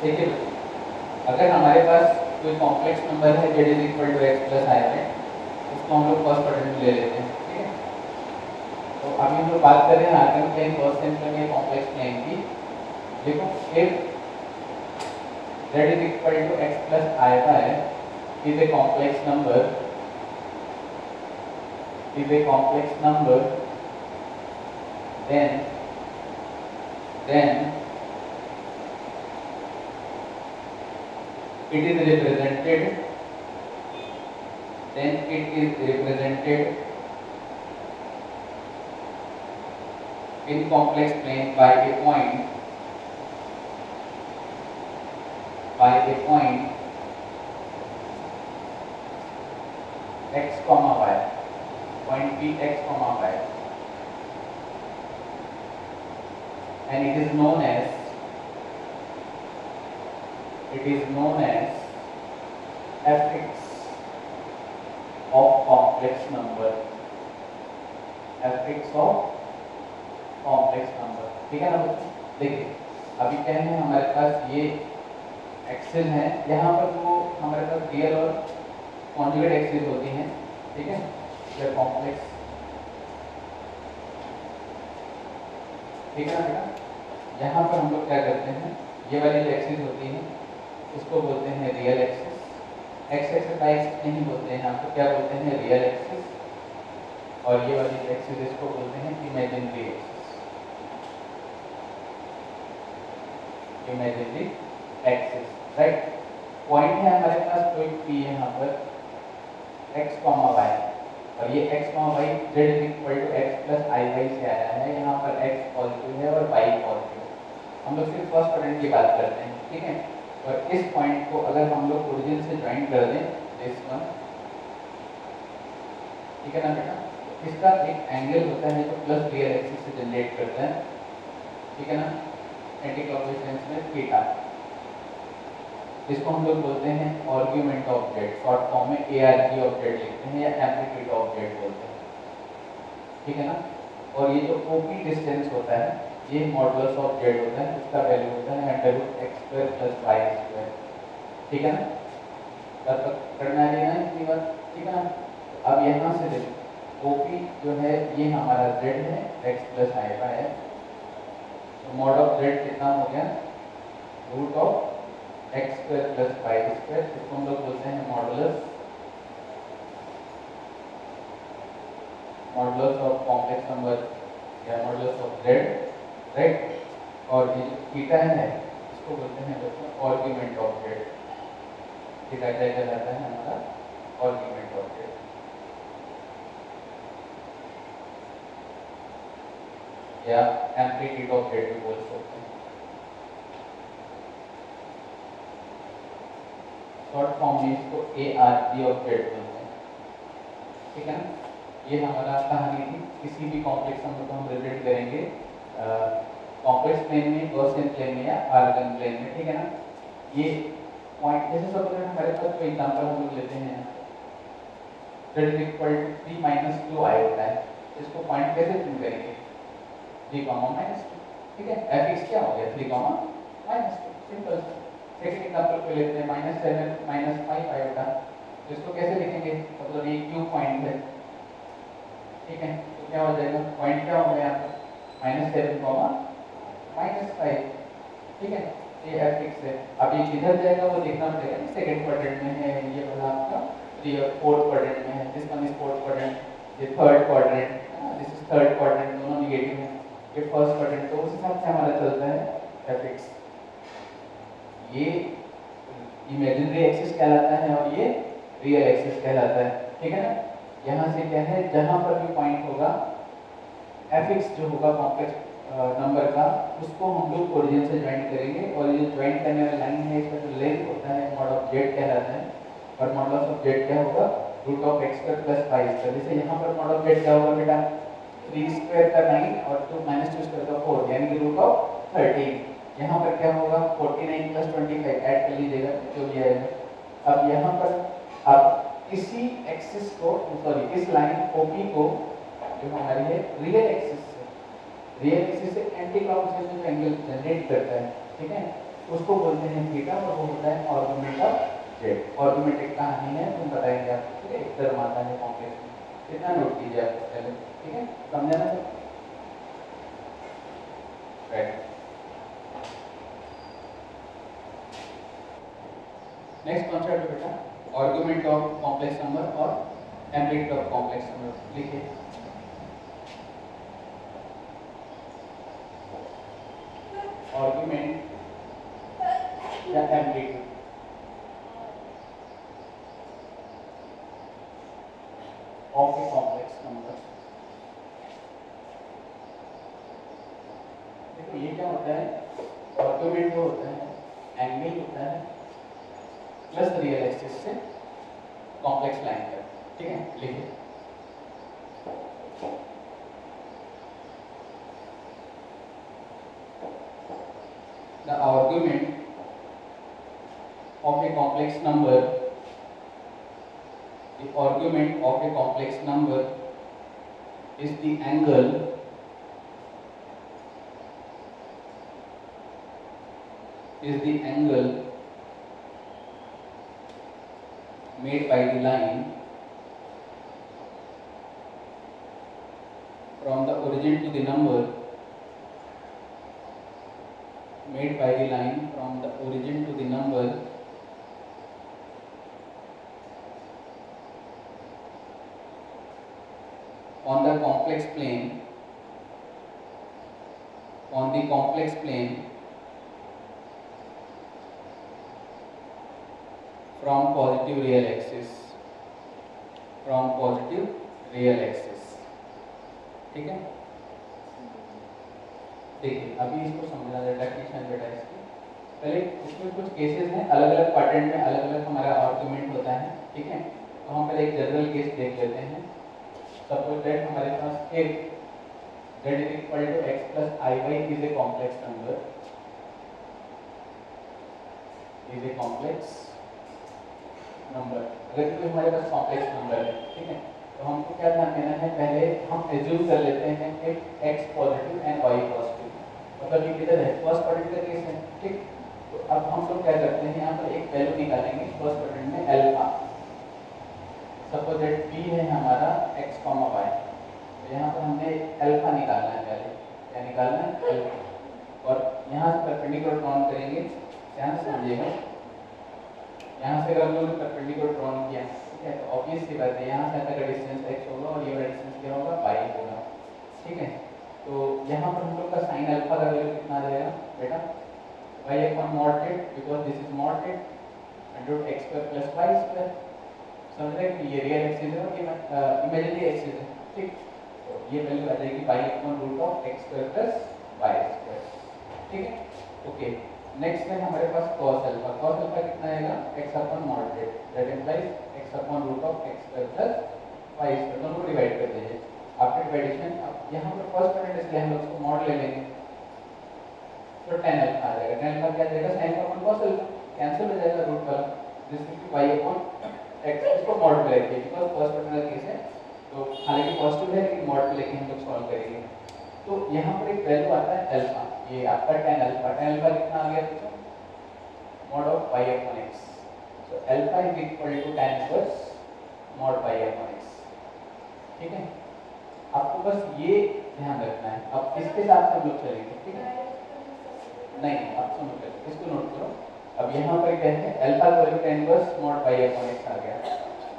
देखिए अगर हमारे पास कोई कॉम्प्लेक्स नंबर है z is equal to x plus i y, उसको हम लोग फर्स्ट ऑर्डर में ले लेते हैं, ठीक है। तो अभी हम लोग बात कर रहे हैं आर्गन प्लेन, गॉसियन प्लेन या कॉम्प्लेक्स प्लेन की। देखो if z is equal to x plus i y is a complex number, then it is represented in complex plane by a point x comma y, point p x comma y, and it is known as fx of complex number, ठीक है ना बच्चों। देखिए अभी क्या है, हमारे पास ये एक्सेल है, यहाँ पर वो हमारे पास रियल और कॉन्जुगेट एक्सेस होती हैं, ठीक है, या कॉम्प्लेक्स, ठीक है ना बेटा। यहाँ पर हम लोग क्या करते हैं, ये वाली जो एक्सेस होती है उसको बोलते हैं real axis, x axis y axis नहीं बोलते हैं, यहाँ पर क्या बोलते हैं रियल एक्सेस, और ये वाली जो एक्सेस इसको बोलते हैं इमेजिनरी एक्सेस, राइट। पॉइंट है हमारे पास कोई पी यहाँ पर x कॉमा y, और ये x comma y z is equal to x plus i y से आया है, यहाँ पर x पॉजिटिव है और y पॉजिटिव। हम लोग सिर्फ फर्स्ट ऑर्डर की बात करते हैं, ठीक है। और इस पॉइंट को अगर हम लोग ओरिजिन से ज्वाइन कर दें, दिस वन, ठीक है ना बेटा, इसका एक एंगल होता है जो प्लस रियल एक्सिस से जनरेट करता है, ठीक है ना, एंटी क्लॉकवाइज सेंस में थीटा, जिसको हम लोग बोलते हैं argument of z, short form में ARG ऑफ z लिखते हैं या एम्पलीट्यूड ऑफ z बोलते हैं, ठीक है ना। और ये जो OP डिस्टेंस होता है ये मॉडुलस ऑफ z होता है, इसका वैल्यू होता है √x² + y², ठीक है ना। तब तक करना है ना इतनी बार, ठीक है ना। अब यहाँ से देखो OP जो है ये हमारा z है, x + i का है, तो मॉड ऑफ z कितना हो गया, √x² + y², इसको हम लोग बोलते हैं मॉडुलस ऑफ कॉम्प्लेक्स नंबर या मॉडुलस ऑफ z, राइट। और ये जो थीटा है इसको बोलते हैं बच्चों आर्गुमेंट ऑफ z, थीटा क्या कहलाता है हमारा आर्गुमेंट ऑफ z, या एम्पलीट्यूड ऑफ z भी बोल सकते हैं। शॉर्ट फॉर्म में इसको ARG ऑफ z बोलते हैं, ठीक है ना। ये हमारा कहानी थी, किसी भी कॉम्प्लेक्स नंबर को हम रिलेट करेंगे कॉम्प्लेक्स प्लेन में, गॉसियन प्लेन में या आर्गन प्लेन में, ठीक है ना। ये पॉइंट जैसे सपोज हमारे पास कोई एग्जांपल हम लोग लेते हैं, z is equal to 3 - 2i होता है, इसको पॉइंट कैसे प्रूव करेंगे, 3, -2, ठीक है। fx क्या हो गया, 3, -2, सिंपल। सेकंड एग्जांपल को लेते हैं -7 - 5i होता है, तो इसको कैसे लिखेंगे, मतलब ये क्यों पॉइंट है, ठीक है। तो क्या हो जाएगा, पॉइंट क्या हो गया -7, -5, ठीक है, ये fx है। अब ये किधर जाएगा वो देखना पड़ेगा, सेकंड क्वाड्रेंट में है, ये वाला आपका 3 और 4th क्वाड्रेंट में है, this one is 4th quadrant, ये 3rd quadrant, this is 3rd quadrant, दोनों नेगेटिव है, ये 1st क्वाड्रेंट, तो उस हिसाब से हमारा चलता है fx। ये इमेजिनरी एक्सिस कहलाता है और ये रियल एक्सिस कहलाता है, ठीक है ना। यहाँ से क्या है, जहाँ पर भी पॉइंट होगा fx जो होगा कॉम्प्लेक्स नंबर का, उसको हम लोग ओरिजिन से ज्वाइन करेंगे, और ये ज्वाइन करने वाला लाइन है इसका जो लेंथ होता है मॉड ऑफ z कहलाता है, और मॉडुलस ऑफ z क्या होगा, √x² + y²। जैसे यहाँ पर मॉड ऑफ z क्या होगा बेटा, 3² का 9 और 2 का 4, यानी कि √13। यहाँ पर क्या होगा, 49 + 25 ऐड कर लीजिएगा जो भी आएगा। अब यहाँ पर अब इसी एक्सिस को, सॉरी इस लाइन OP को जो हमारी है रियल एक्सिस से एंटी क्लॉकवाइज में एंगल जनरेट करता है, ठीक है। उसको बोलते हैं थीटा और वो होता है आर्गुमेंट ऑफ जेड। आर्गुमेंट एक कहानी है, तुम बताएंगे आपको, ठीक है, एक टर्म आता है कॉम्प्लेक्स में, इतना नोट कीजिए आप पहले, ठीक है, समझा ना? राइट। नेक्स्ट कॉन्सेप्ट है बेटा आर्गुमेंट ऑफ कॉम्प्लेक्स नंबर और एम्पलीट्यूड ऑफ कॉम्प्लेक्स नंबर। लिखिए आर्गुमेंट या amplitude of A complex number. देखो ये क्या होता है, आर्गुमेंट जो होता है एंगल होता है प्लस रियल एक्सिस से कॉम्प्लेक्स लाइन तक, ठीक है। लिखिए the argument of a complex number, the argument of a complex number is the angle made by the line from the origin to the number, made by the line from the origin to the number on the complex plane, on the complex plane from positive real axis, from positive real axis, ठीक है। देखिए अभी इसको समझना है definition बेटा इसकी, पहले इसमें कुछ केसेस हैं, अलग अलग पैटर्न में अलग अलग हमारा आर्गुमेंट होता है, ठीक है। तो हम पहले एक जनरल केस देख लेते हैं। सपोज दैट हमारे पास एक z is equal to x plus iy is a complex number, is a complex number। अगर कोई हमारे पास कॉम्प्लेक्स नंबर है, ठीक है, तो हमको क्या ध्यान देना है, पहले हम एज्यूम कर लेते हैं कि x positive and y positive, मतलब ये किधर है, फर्स्ट क्वाड्रेंट का केस है, ठीक। तो अब हम लोग क्या करते हैं, यहाँ पर एक वैल्यू निकालेंगे फर्स्ट क्वाड्रेंट में अल्फा। सपोज दैट p है हमारा x, y, तो यहाँ पर हमने अल्फा निकालना है, पहले क्या निकालना है, अल्फा। और यहाँ से परपेंडिकुलर ड्रॉन करेंगे, ध्यान से समझिएगा। यहाँ से अगर हम लोगों ने परपेंडिकुलर ड्रॉन किया, ठीक है, तो ऑब्वियस सी बात है यहाँ से तक का डिस्टेंस x होगा और ये वाला डिस्टेंस क्या होगा, y होगा, ठीक है। तो यहाँ पर हम लोग का साइन अल्फा का वैल्यू कितना आ जाएगा बेटा, y upon mod z, because this is mod z, under x square plus y square. समझ रहे हैं कि ये रियल एक्सिस है और ये इमेजिनरी एक्सिस है, ठीक। तो ये वैल्यू आ जाएगी y upon root of x square plus y square, ठीक है। ओके, नेक्स्ट है हमारे पास cos अल्फा। cos अल्फा कितना आएगा, x upon mod z, that implies x upon root of x square plus y square, दोनों को डिवाइड कर दीजिए। आफ्टर डिवाइडेशन अब यहाँ पर फर्स्ट क्वाड्रेंट इसलिए हम लोग इसको मॉड ले लेंगे, तो tan अल्फा आ जाएगा। tan अल्फा क्या आ जाएगा, sin upon cos alpha, cancel हो जाएगा रूट वाला, this will be y upon x। इसको मॉड में लेके, बिकॉज़ फर्स्ट क्वाड्रेंट का केस है, तो हालांकि पॉजिटिव है लेकिन मॉड में लेके हम लोग सॉल्व करेंगे। तो यहाँ पर एक वैल्यू आता है अल्फा, ये आपका tan अल्फा। tan अल्फा कितना आ गया बच्चों, mod of y upon x। So alpha is equal to tan inverse mod y upon x, ठीक है। आपको बस ये ध्यान रखना है, अब इसके साथ हम लोग चलेंगे, ठीक है। नहीं आप समझ लो, इसको नोट करो। अब यहाँ पर क्या है, अल्फा का value tan inverse mod y upon x आ गया।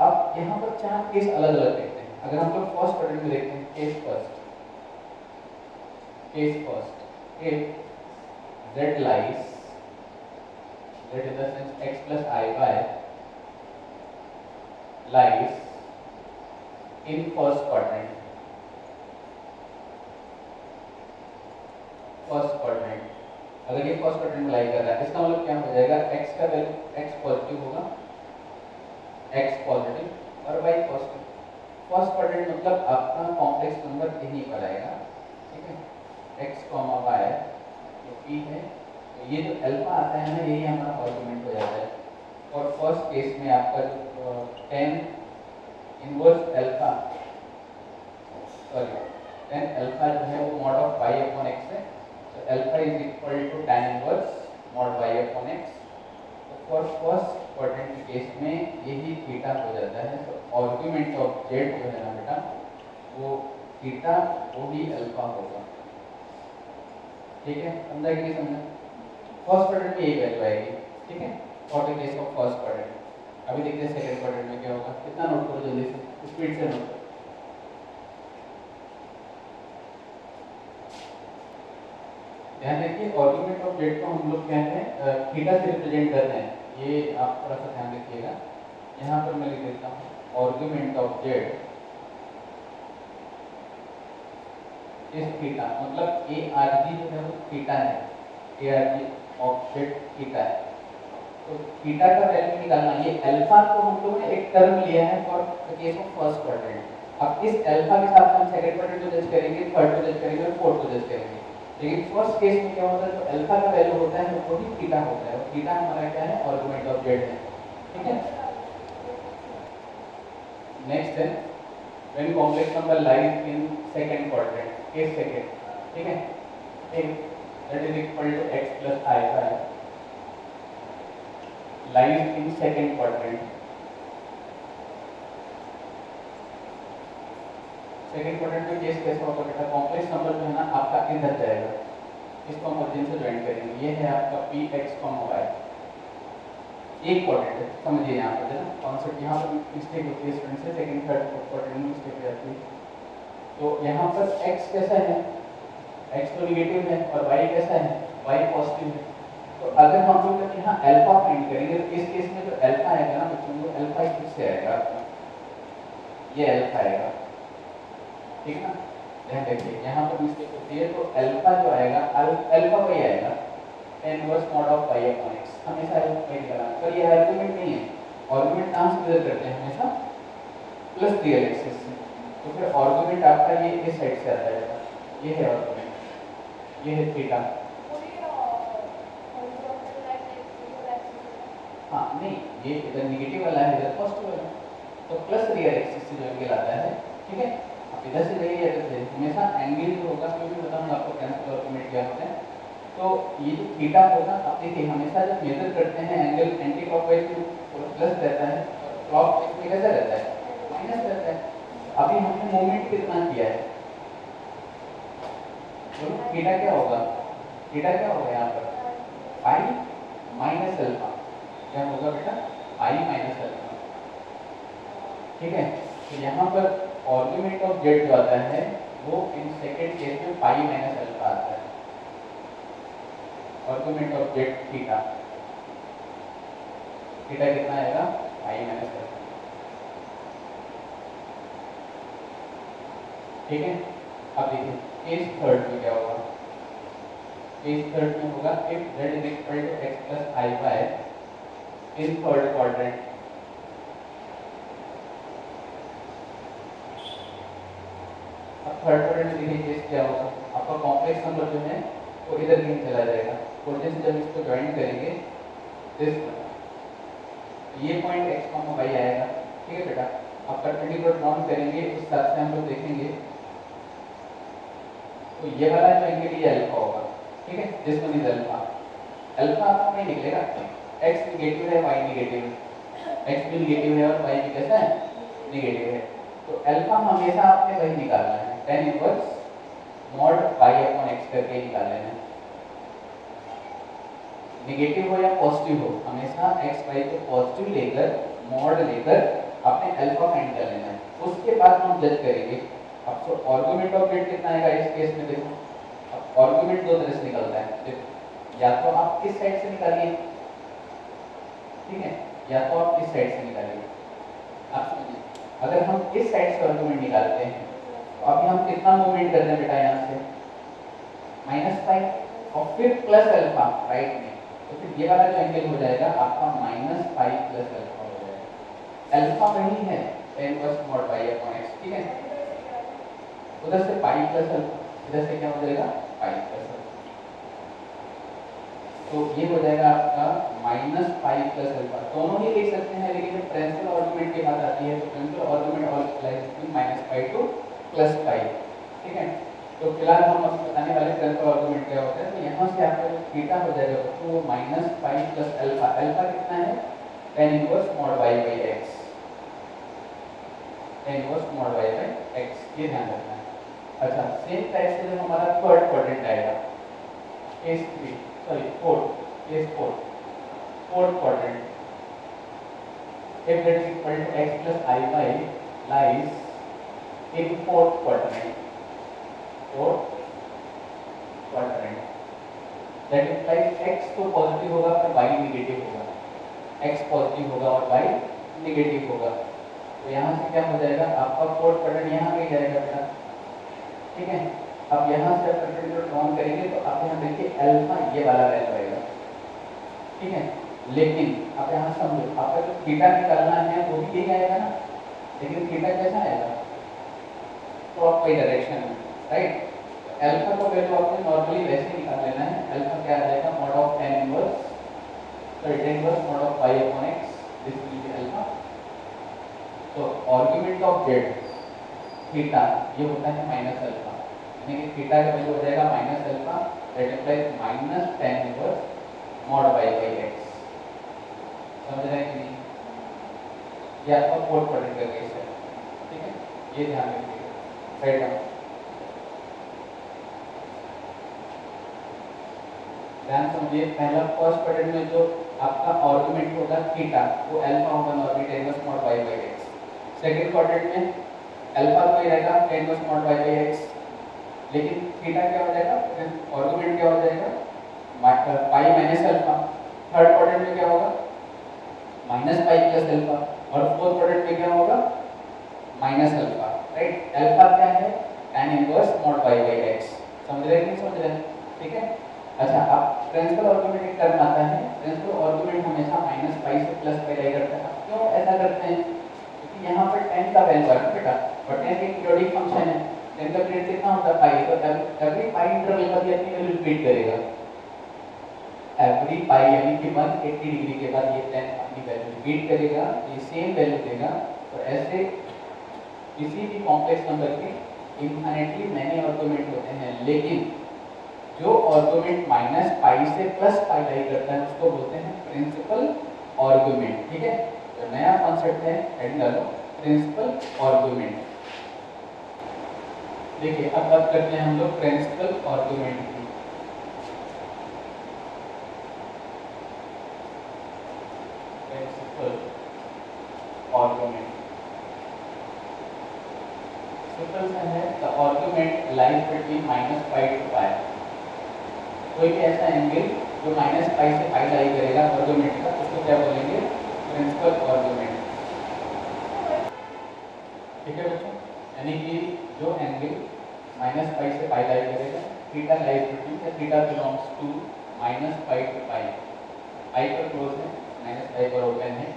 अब यहाँ पर चार केस अलग अलग देखते हैं। अगर हम लोग फर्स्ट क्वाड्रेंट में देखते हैं, case first, if z lies, z in the sense x plus iy lies in first quadrant, अगर ये फर्स्ट क्वाड्रेंट में लाई कर रहा है, इसका मतलब क्या हो जाएगा, x का वैल्यू x पॉजिटिव होगा, x पॉजिटिव और y पॉजिटिव। फर्स्ट क्वाड्रेंट मतलब आपका कॉम्प्लेक्स नंबर यहीं पर आएगा, ठीक है, x, y जो p है, तो ये जो अल्फा आता है ना, यही हमारा आर्गुमेंट हो जाता है। और फर्स्ट केस में आपका जो tan inverse alpha, sorry tan alpha जो है वो mod of y upon x है, तो alpha is equal to tan inverse mod y for first quadrant के केस में यही थीटा हो जाता है, तो आर्गुमेंट ऑफ जेड जो है ना बेटा वो थीटा वो ही अल्फा होगा। ठीक है, समझा कि नहीं समझा? फर्स्ट क्वाड्रेंट में यही वैल्यू आएगी। ठीक है, for the case of first quadrant. अभी देखते हैं सेकंड क्वाड्रेंट में क्या होगा। कितना नोट करो जल्दी से, स्पीड से नोट करो। ध्यान रखिए आर्गुमेंट ऑफ जेड को हम लोग क्या है थीटा से रिप्रेजेंट कर रहे हैं, ये आप थोड़ा सा ध्यान रखिएगा। यहाँ पर मैं लिख देता हूँ आर्गुमेंट ऑफ जेड इस थीटा, मतलब ए आर जी जो है वो थीटा है, A R G of Z theta है। तो थीटा का वैल्यू निकालना, ये अल्फा को हम लोगों ने एक टर्म लिया है for the case of first quadrant. अब इस अल्फा के साथ हम सेकंड क्वाड्रेंट को जज करेंगे, थर्ड को जज करेंगे और फोर्थ को जज करेंगे। लेकिन फर्स्ट केस में क्या होता है, जो अल्फा का वैल्यू होता है वो ही थीटा होता है, और थीटा हमारा क्या है आर्गुमेंट ऑफ जेड है। ठीक है, नेक्स्ट है when complex number lies in second quadrant, case second. ठीक है, that is equal to x plus i y lies in second quadrant. Second quadrant में केस कैसा होगा बेटा, कॉम्प्लेक्स नंबर जो है ना आपका इधर जाएगा, इसको हम ओरिजिन से ज्वाइन करेंगे। ये है आपका px, y एक क्वाड्रेंट है, समझिए यहाँ पर है ना कॉन्सेप्ट। यहाँ पर मिस्टेक होती है स्टूडेंट से, सेकंड थर्ड फोर्थ क्वाड्रेंट में मिस्टेक हो जाती है। तो यहाँ पर x कैसा है, x तो निगेटिव है, और y कैसा है, y पॉजिटिव है। तो अगर हम लोग यहाँ अल्फा फाइंड करेंगे तो इस केस में जो अल्फा आएगा ना बच्चों को, अल्फा किससे आएगा, ये अल्फा आएगा। ठीक है ना, ध्यान रखिए यहाँ पर मिस्टेक होती है। तो अल्फा जो आएगा, अल्फा वही आएगा inverse mod of y upon x, हमेशा वही निकालना। पर ये आर्गुमेंट नहीं है, आर्गुमेंट कहाँ से मेजर करते हैं, हमेशा प्लस रियल एक्सिस से। तो फिर आर्गुमेंट आपका ये इस साइड से आता है, ये है आर्गुमेंट, ये है थीटा। हाँ नहीं, ये इधर नेगेटिव वाला है, इधर पॉजिटिव वाला है, तो प्लस रियल एक्सिस से जो एंगल आता है। ठीक है, आप इधर से जाइए, इधर से हमेशा एंगल जो होगा, मैं भी बताऊंगा आपको कैंसिल आर्गुमेंट क्या होता है। तो ये जो थीटा होगा, आप देखिए हमेशा जब मेजर करते हैं एंगल एंटी क्लॉकवाइज में प्लस रहता है, क्लॉकवाइज में कैसा रहता है, माइनस रहता है। अभी हमने मूवमेंट कितना किया है, बोलो थीटा क्या होगा, थीटा क्या होगा यहाँ पर, पाई माइनस अल्फा। क्या होगा बेटा, पाई माइनस अल्फा। ठीक है, तो यहाँ पर आर्गुमेंट ऑफ जेड जो आता है वो इन सेकंड केस में पाई माइनस अल्फा आता है। Argument of Z theta, theta कितना आएगा, पाई माइनस अल्फा। ठीक है, अब देखिए केस थर्ड में क्या होगा, केस थर्ड में होगा if z is equal to x plus i y in third quadrant. अब थर्ड क्वाड्रेंट में देखिए केस क्या होगा, आपका कॉम्प्लेक्स नंबर जो है वो इधर कहीं चला जाएगा, और जैसे जब इसको ज्वाइन करेंगे दिस ये पॉइंट x कॉमा y आएगा। ठीक है बेटा, आप परपेंडिकुलर ड्रॉ करेंगे उस हिसाब से हम लोग देखेंगे, तो ये वाला जो एंगल ये अल्फा होगा। ठीक है, this one is alpha. Alpha आपको नहीं निकलेगा, x नेगेटिव है, y नेगेटिव है, x भी नेगेटिव है और y भी कैसा है, नेगेटिव है। तो अल्फा हमेशा आपने वही निकालना है, tan inverse mod y upon x करके निकाल लेना है। नेगेटिव हो या पॉजिटिव हो, हमेशा x y को पॉजिटिव लेकर मॉड लेकर आपने अल्फा फाइंड कर लेना है, उसके बाद हम जज करेंगे। अब तो आर्गुमेंट ऑफ जेड कितना आएगा इस केस में, देखो अब आर्गुमेंट दो तरह से निकलता है, देखो या तो आप इस साइड से निकालिए, ठीक है, या तो आप इस साइड से निकालिए। आप समझिए, अगर हम इस साइड से आर्गुमेंट निकालते हैं तो अभी हम कितना मूवमेंट कर रहे हैं बेटा, यहाँ से माइनस पाई और फिर प्लस अल्फा राइट में, तो फिर ये वाला जो एंगल हो जाएगा आपका माइनस पाई प्लस अल्फा हो जाएगा। अल्फा वही है inverse mod y upon x। ठीक है, उधर से पाई प्लस अल्फा, इधर से क्या हो जाएगा, पाई प्लस अल्फा। तो ये हो जाएगा आपका माइनस पाई प्लस अल्फा। दोनों ही लिख सकते हैं, लेकिन जब प्रिंसिपल आर्गुमेंट की बात आती है तो principal argument always lies between minus pi to plus pi. ठीक है, तो फिलहाल हम अब बताने वाले प्रिंसिपल आर्गुमेंट क्या होता है। तो यहाँ से आपका जो थीटा हो जाएगा तो वो minus pi plus alpha, alpha कितना है tan inverse mod y by x, tan inverse mod y by x, ये ध्यान रखना है। अच्छा, सेम टाइप से जब हमारा थर्ड क्वाड्रेंट आएगा, case 3 sorry fourth, case fourth quadrant, if that is equal to x plus I y lies in fourth quadrant, that implies x तो पॉजिटिव होगा पर y नेगेटिव होगा, x पॉजिटिव होगा और y नेगेटिव होगा। तो यहाँ से क्या हो जाएगा आपका फोर्थ क्वाड्रेंट यहाँ पे जाएगा बेटा, ठीक है। अब यहाँ से आप क्वाड्रेंट ड्रॉ करेंगे तो आप यहाँ देखिए अल्फा ये वाला वैल्यू आएगा, ठीक है। लेकिन आप यहाँ समझो आपका जो थीटा निकालना है वो भी यही आएगा ना, लेकिन थीटा कैसा आएगा तो आप कोई डायरेक्शन में, राइट। अल्फा का वैल्यू आपने नॉर्मली वैसे निकाल लेना है। अल्फा क्या आ जाएगा mod of tan inverse, sorry tan inverse mod of y upon x, this will be alpha. तो आर्गुमेंट ऑफ z थीटा ये होता है माइनस अल्फा, यानी कि थीटा का वैल्यू हो जाएगा minus alpha, that implies minus tan inverse mod y by x। समझ रहे हैं कि नहीं? ये आपका फोर्थ क्वाड्रेंट का केस है, ठीक है, ये ध्यान रखिएगा। राइट डाउन ध्यान समझिए, पहला फर्स्ट क्वाड्रेंट में जो आपका आर्गुमेंट होगा थीटा वो अल्फा होगा normally tan inverse mod y by x। Second quadrant में अल्फा तो ही रहेगा tan inverse mod y by x, लेकिन थीटा क्या हो जाएगा, आर्गुमेंट क्या हो जाएगा पाई माइनस अल्फा। थर्ड क्वाड्रेंट में क्या होगा माइनस पाई प्लस अल्फा, और फोर्थ क्वाड्रेंट में क्या होगा माइनस अल्फा, राइट। अल्फा क्या है tan inverse mod y by x। समझ रहे हैं कि नहीं समझ रहे हैं, ठीक है। अच्छा, अब प्रिंसिपल आर्गुमेंट एक टर्म आता है, प्रिंसिपल आर्गुमेंट हमेशा माइनस पाई से प्लस पाई लाई करता है। क्यों ऐसा करते हैं, क्योंकि यहाँ पर tan का वैल्यू है बेटा, और tan एक पीरियोडिक फंक्शन है, tan का पीरियड कितना होता है पाई, तो एवरी पाई इंटरवल पर ये अपनी वैल्यू रिपीट करेगा। एवरी पाई यानी कि 180 डिग्री के बाद ये tan अपनी वैल्यू रिपीट करेगा, ये सेम वैल्यू देगा। तो ऐसे किसी भी कॉम्प्लेक्स नंबर के इनफाइनाइटली मैनी आर्गुमेंट होते हैं, लेकिन जो आर्गुमेंट माइनस पाई से प्लस पाई लाई करता है उसको बोलते हैं प्रिंसिपल आर्गुमेंट, ठीक है। तो नया कॉन्सेप्ट है हेडिंग डालो प्रिंसिपल आर्गुमेंट। देखिए अब बात करते हैं हम लोग प्रिंसिपल आर्गुमेंट की। प्रिंसिपल आर्गुमेंट सिंपल सा है, the argument lies between minus pi to pi. कोई भी ऐसा एंगल जो माइनस पाई से पाई लाई करेगा आर्गुमेंट का, उसको क्या बोलेंगे प्रिंसिपल आर्गुमेंट, ठीक है बच्चों। यानी कि जो एंगल माइनस पाई से पाई लाई करेगा, थीटा लाइज बिटवीन या theta belongs to minus pi to pi, pi पर क्लोज है माइनस पाई पर ओपन है,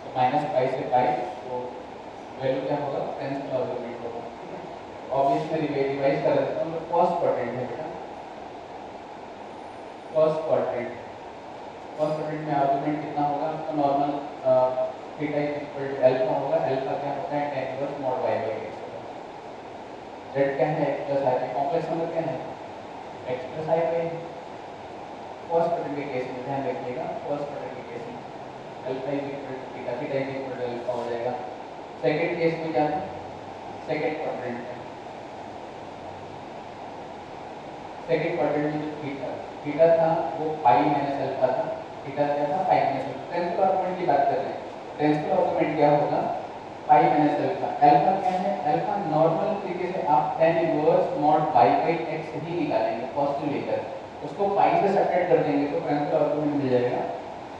तो माइनस पाई से पाई, तो वैल्यू क्या होगा प्रिंसिपल आर्गुमेंट होगा, ठीक है। ऑब्वियसली रिवाइज कर देता हूँ। फर्स्ट क्वाड्रेंट है बेटा, फर्स्ट क्वाड्रेंट में आर्गुमेंट कितना होगा तो normal theta is equal to alpha होगा। अल्फा क्या होता है tan inverse mod y by x होगा। z क्या है x plus i, complex number क्या है x plus i by. First quadrant के केस में ध्यान रखिएगा, फर्स्ट क्वाड्रेंट के केस में alpha is equal to theta, theta is equal to alpha हो जाएगा। सेकंड केस में क्या था, सेकंड क्वाड्रेंट में जो थीटा था वो पाई माइनस अल्फा था, थीटा क्या था pi minus alpha. Principal argument की बात कर रहे हैं, प्रिंसिपल आर्गुमेंट क्या होगा पाई माइनस अल्फा। अल्फा क्या है, अल्फा नॉर्मल तरीके से आप tan inverse mod y by x ही निकालेंगे पॉजिटिव लेकर, उसको पाई से सेपरेट कर देंगे तो प्रिंसिपल आर्गुमेंट मिल जाएगा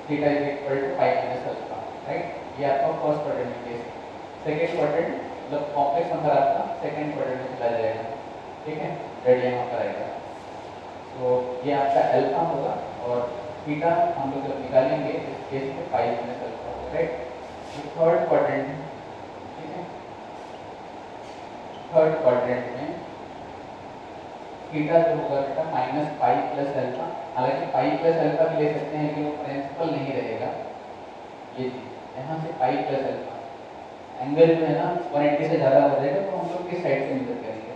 theta is equal to pi minus alpha, right. ये आपका first quadrant case. Second quadrant मतलब कॉम्प्लेक्स नंबर आपका सेकंड क्वाड्रेंट में चला जाएगा, ठीक है, z यहाँ पर आएगा। तो ये आपका अल्फा होगा और थीटा हम लोग जब निकालेंगे इस केस में पाई माइनस अल्फा होगा, राइट। थर्ड क्वाड्रेंट, ठीक है, थर्ड क्वाड्रेंट में थीटा जो होगा बेटा माइनस पाई प्लस अल्फा। हालांकि पाई प्लस अल्फा भी ले सकते हैं कि वो प्रिंसिपल नहीं रहेगा, ये चीज यहाँ से पाई प्लस अल्फा एंगल जो है ना 180 से ज़्यादा हो जाएगा तो हम लोग किस साइड से मेजर करेंगे,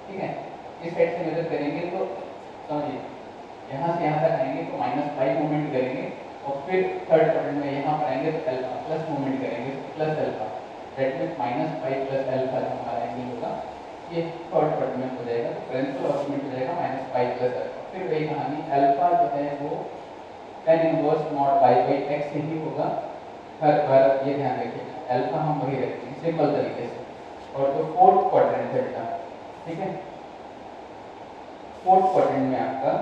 ठीक है। इस साइड से मेजर करेंगे तो समझिए यहाँ से यहाँ तक आएंगे तो -5 मूवमेंट करेंगे और फिर थर्ड क्वाड्रेंट में यहाँ पर आएंगे तो अल्फा प्लस मूवमेंट करेंगे तो plus alpha, that means -5 plus alpha जो हमारा एंगल होगा ये थर्ड क्वाड्रेंट में हो जाएगा। तो प्रिंसिपल आर्गुमेंट हो जाएगा -5 प्लस अल्फा। फिर वही कहानी, अल्फा जो है वो tan inverse mod pi by x ही होगा हर बार, ये ध्यान रखिएगा अल्फा हम वही रखते हैं सिंपल तरीके से। और जो फोर्थ क्वाड्रेंट डेल्टा, ठीक है, फोर्थ क्वाड्रेंट में आपका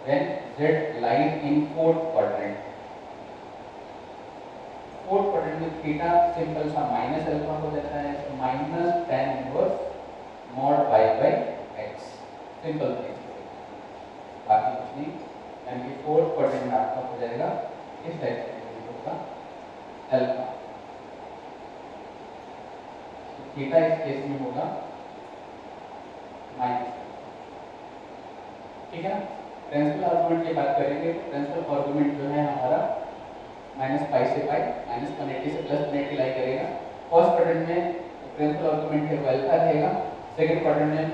when z lies in fourth quadrant, fourth quadrant में थीटा सिंपल सा माइनस अल्फा हो जाता है, तो minus tan inverse mod pi by x, simple thing, बाकी कुछ नहीं। यानी कि फोर्थ क्वाड्रेंट में आपका हो जाएगा इस टाइप से होगा अल्फा, थीटा इस केस में होगा माइनस, ठीक है ना। प्रिंसिपल आर्गुमेंट की बात करेंगे तो प्रिंसिपल आर्गुमेंट जो है हमारा -5 से पाई, -180 से +180 लाई करेगा। फर्स्ट क्वाड्रेंट में प्रिंसिपल आर्गुमेंट है वो अल्फा रहेगा, सेकंड क्वाड्रेंट में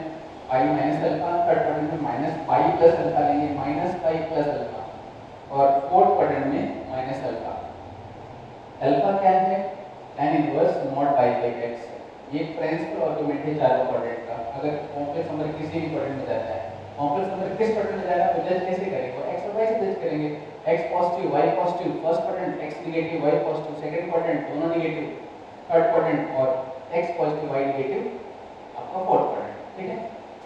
पाई माइनस अल्फा, थर्ड क्वाड्रेंट में -पाई प्लस अल्फा लेंगे, -पाई प्लस अल्फा, और फोर्थ क्वाड्रेंट में माइनस अल्फा। अल्फा क्या है? tan inverse mod pi by x, ये प्रिंसिपल आर्गुमेंट है चारों क्वाड्रेंट का। अगर कॉम्प्लेक्स नंबर किसी भी क्वाड्रेंट में जाता है, कॉम्प्लेक्स नंबर किस क्वाड्रेंट में जाएगा तो जज कैसे करेंगे, x और y से जज करेंगे, x positive y positive, first quadrant x negative y positive, second quadrant दोनों नेगेटिव, थर्ड क्वाड्रेंट और x पॉजिटिव y नेगेटिव आपका फोर्थ क्वाड्रेंट, ठीक है।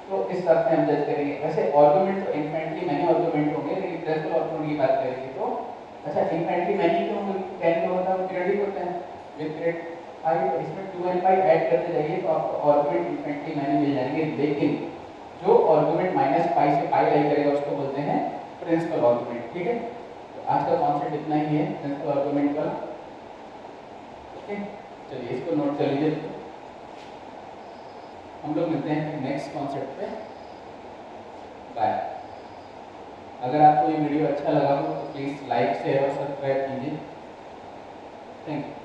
तो इस तरह से हम जज करेंगे। वैसे आर्गुमेंट तो इनफिनिटली मैनी आर्गुमेंट होंगे, लेकिन प्रिंसिपल आर्गुमेंट की बात करेंगे तो अच्छा इनफिनिटली मैनी क्यों होंगे, कैन होता है पीरियडिक होते हैं विद पीरियड पाई, तो इसमें 2 और पाई ऐड करते जाइए तो आपको आर्गुमेंट इनफिनिटली मैनी मिल जाएंगे। लेकिन जो आर्गुमेंट -पाई से पाई लाई करेगा उसको बोलते हैं प्रिंसिपल आर्गुमेंट, ठीक है। तो आज का कॉन्सेप्ट इतना ही है प्रिंसिपल आर्गुमेंट का, ओके। चलिए इसको नोट कर लीजिए, हम लोग मिलते हैं नेक्स्ट कॉन्सेप्ट पे, बाय। अगर आपको ये वीडियो अच्छा लगा हो तो प्लीज़ लाइक शेयर और सब्सक्राइब कीजिए, थैंक यू।